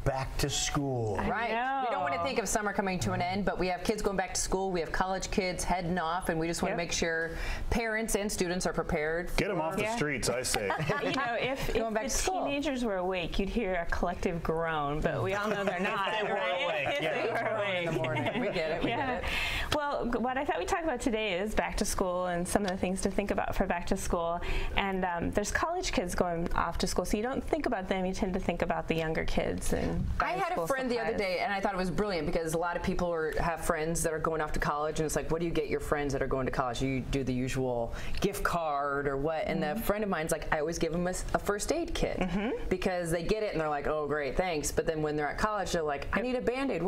back to school. Right. We don't want to think of summer coming to an end, but we have kids going back to school. We have college kids heading off, and we just want to make sure parents and students are prepared. Get them off the streets, I say. You know, if the teenagers were awake, you'd hear a collective groan, but we all know they're not. They were awake. Yeah, they were awake in the morning. We get it. We get it. Well, what I thought we'd talk about today is back to school and some of the things to think about for back to school. And there's college kids going off to school, so you don't think about them. You tend to think about the younger kids. And I had a friend the other day, and I thought it was brilliant because a lot of people have friends that are going off to college, and it's like, what do you get your friends that are going to college? You do the usual gift card or what? And the friend of mine's like, I always give them a first aid kit because they get it and they're like, oh, great, thanks. But then when they're at college, they're like, I need a Band-Aid.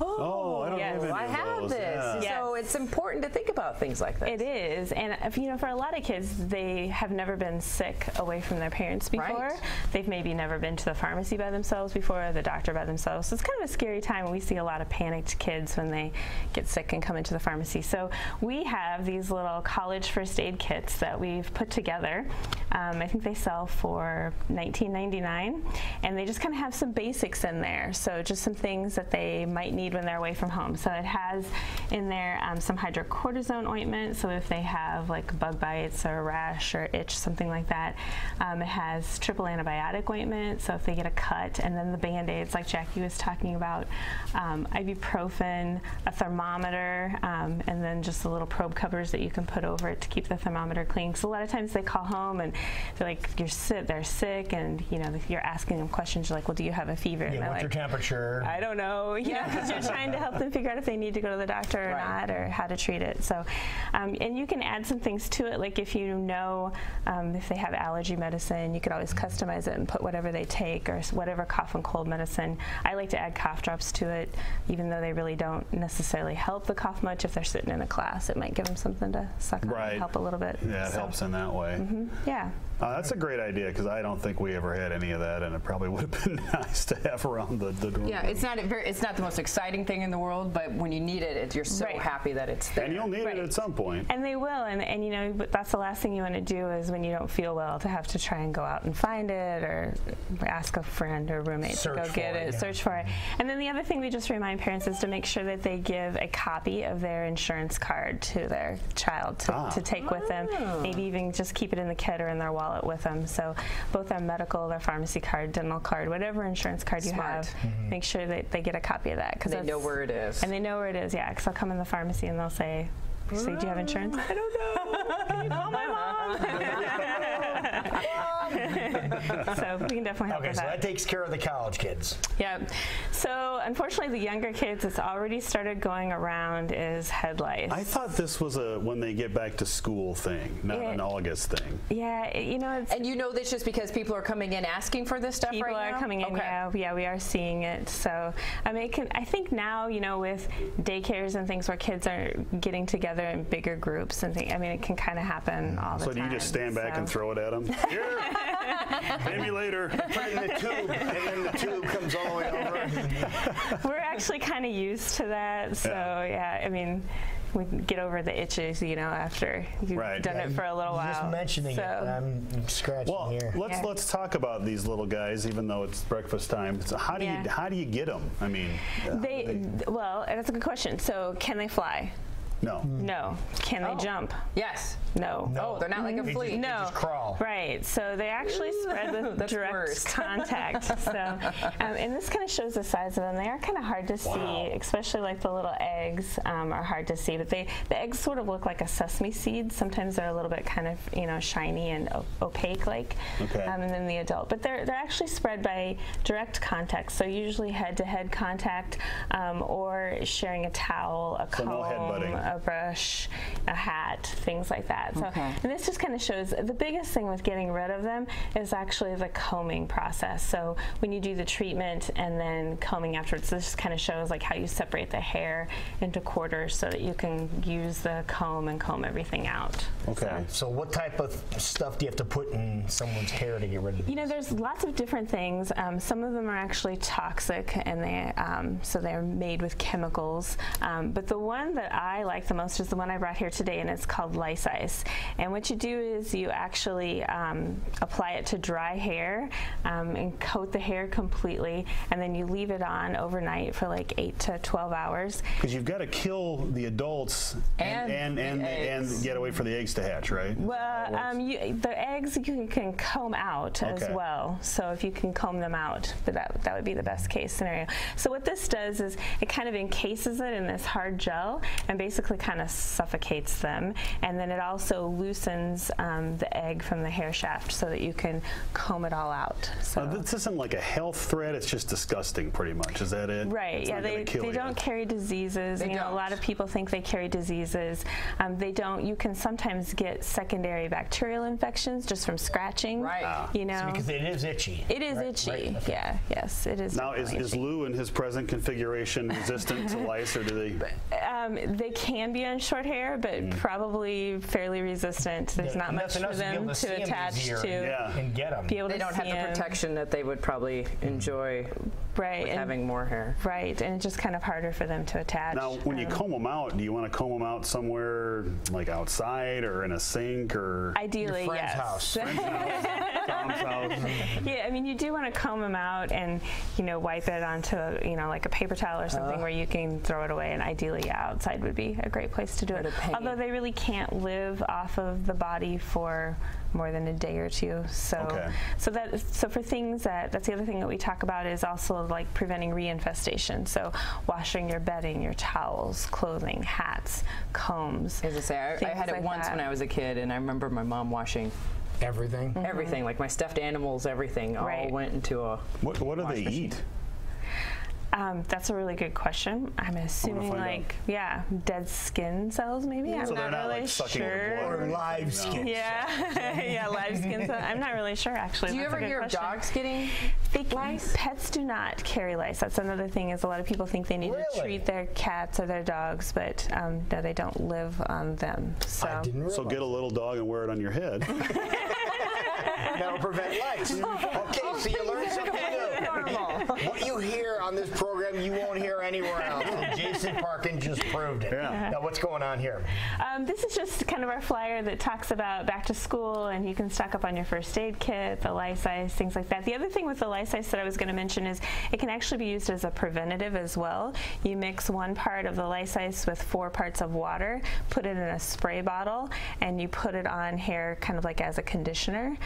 Oh, I don't have any I of have those. this. Yeah. So it's important to think about things like this. It is, and you know, for a lot of kids, they have never been sick away from their parents before. Right. They've maybe never been to the pharmacy by themselves before, or the doctor by themselves. So it's kind of a scary time. We see a lot of panicked kids when they get sick and come into the pharmacy. So we have these little college first aid kits that we've put together. I think they sell for $19.99, and they just kind of have some basics in there. So just some things that they might need when they're away from home. So it has in there some hydrocortisone ointment, so if they have like bug bites or a rash or itch, something like that. It has triple antibiotic ointment, so if they get a cut, and then the Band-Aids like Jackie was talking about, ibuprofen, a thermometer, and then just the little probe covers that you can put over it to keep the thermometer clean. So a lot of times they call home and they're like, they're sick, and you know, you're asking them questions. You're like, well, do you have a fever? Yeah, and what's your temperature? I don't know, you know, because you're trying to help them figure out if they need to go to the doctor or not, or how to treat it. So, and you can add some things to it, like if you know if they have allergy medicine, you could always customize it and put whatever they take, or whatever cough and cold medicine. I like to add cough drops to it, even though they really don't necessarily help the cough much. If they're sitting in a class, it might give them something to suck on and help a little bit. Yeah, it helps in that way. Yeah. That's a great idea, because I don't think we ever had any of that, and it probably would have been nice to have around the dorm. Yeah, it's not the most exciting thing in the world, but when you need it, you're so happy that it's there. And you'll need it at some point. And they will, and you know, but that's the last thing you want to do is when you don't feel well to have to try and go out and find it, or ask a friend or roommate to go get it, search for it. And then the other thing we just remind parents is to make sure that they give a copy of their insurance card to their child to take with them. Maybe even just keep it in the kit or in their wallet with them. So both their medical, their pharmacy card, dental card, whatever insurance card you have, make sure that they get a copy of that. They know where it is. And they know where it is, yeah, because I'll come in the pharmacy and they'll say, do you have insurance? I don't know. Can you call my mom? So we can definitely help with that. So that takes care of the college kids. Yeah. So unfortunately, the younger kids, it's already started going around is head lice. I thought this was a when they get back to school thing, not an August thing. Yeah, you know. It's, and you know this just because people are coming in asking for this stuff right now? People are coming in, yeah, we are seeing it. So I mean, I think now, you know, with daycares and things where kids are getting together in bigger groups and things, I mean, it can kind of happen all the time. So do you just stand back and throw it at them? Here, pay me later. Put it in the tube, and then the tube comes all the way over. We're actually kind of used to that, so yeah, I mean, we can get over the itches, you know, after you've done it for a little while. Just mentioning it, I'm scratching here. Let's talk about these little guys, even though it's breakfast time. So how do you get them? I mean, well, that's a good question. So, can they fly? No. No. Can they jump? Yes. No. Oh, they're not like a flea. No. They just crawl. Right. So they actually spread with direct contact. So, and this kind of shows the size of them. They are kind of hard to see, especially like the little eggs are hard to see. But the eggs sort of look like a sesame seed. Sometimes they're a little bit kind of, you know, shiny and opaque like. Okay. And then the adult. But they're actually spread by direct contact. So usually head-to-head contact, or sharing a towel, a comb, no headbutting. A brush, a hat, things like that. So, and this just kind of shows the biggest thing with getting rid of them is actually the combing process. So when you do the treatment and then combing afterwards, this just kind of shows like how you separate the hair into quarters so that you can use the comb and comb everything out. Okay. So what type of stuff do you have to put in someone's hair to get rid of these? You know, there's lots of different things. Some of them are actually toxic, and so they're made with chemicals. But the one that I like like the most is the one I brought here today, and it's called Lice Ice. And what you do is you actually apply it to dry hair and coat the hair completely, and then you leave it on overnight for like 8 to 12 hours. Because you've got to kill the adults and get away for the eggs to hatch, right? Well, the eggs you can comb out as well. So if you can comb them out, but that would be the best case scenario. So what this does is it kind of encases it in this hard gel and basically kind of suffocates them, and then it also loosens the egg from the hair shaft so that you can comb it all out. So this isn't like a health threat, it's just disgusting pretty much, is that it? Right, yeah, they don't carry diseases. You know, a lot of people think they carry diseases. They don't. You can sometimes get secondary bacterial infections just from scratching. Right. You know, because it is itchy. It is itchy. Right. Okay. Yeah. Yes, it is. Now, is Lou in his present configuration resistant to lice, or do they? They can be on short hair, but probably fairly resistant. There's not much for them to attach to and get them. Be able they don't have the protection that they would probably enjoy. Right, with having more hair. Right, and it's just kind of harder for them to attach. Now, when you comb them out, do you want to comb them out somewhere like outside or in a sink or? Ideally, your friend's yes. house. Friend's house, Tom's house. Yeah, I mean, you do want to comb them out and, you know, wipe it onto, you know, like a paper towel or something where you can throw it away. And ideally, outside would be a great place to do it. Although they really can't live off of the body for more than a day or two. So, so for things that's the other thing that we talk about is also like preventing reinfestation. So washing your bedding, your towels, clothing, hats, combs. As I say, I had it like once when I was a kid, and I remember my mom washing everything. Everything, like my stuffed animals, everything, all went into a. What do they eat? That's a really good question. I'm assuming like, dead skin cells maybe. So I'm not really like sure. Or live skin. Yeah, live skin cells. I'm not really sure actually. Do you ever hear of dogs getting lice? Pets do not carry lice. That's another thing is a lot of people think they need to treat their cats or their dogs, but no, they don't live on them. So get a little dog and wear it on your head. That'll prevent lice. Okay, so you learned something new. What you hear on this program, you won't hear anywhere else. And Jason Parkin just proved it. Now, what's going on here? This is just kind of our flyer that talks about back to school, and you can stock up on your first aid kit, the lice ice, things like that. The other thing with the lice ice that I was going to mention is it can actually be used as a preventative as well. You mix 1 part of the lice ice with 4 parts of water, put it in a spray bottle, and you put it on hair kind of like as a conditioner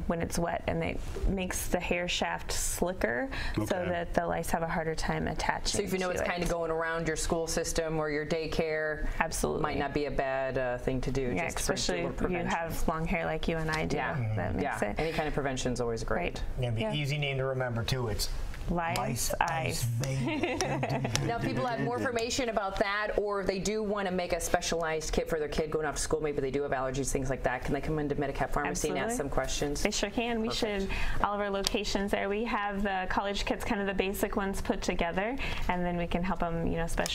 when it's wet, and it makes the hair shaft slicker so that the lice have a harder time attaching. So if you know it's kind of going around your school system or your daycare, might not be a bad thing to do. Yeah, just especially if you have long hair like you and I do. That makes it. Any kind of prevention is always great. And the easy name to remember too. It's Lice Ice. Now, people have more information about that, or they do want to make a specialized kit for their kid going off to school. Maybe they do have allergies, things like that. Can they come into Medicap Pharmacy and ask some questions? They sure can. We should, all of our locations there. We have the college kits, kind of the basic ones put together, and then we can help them, you know, special.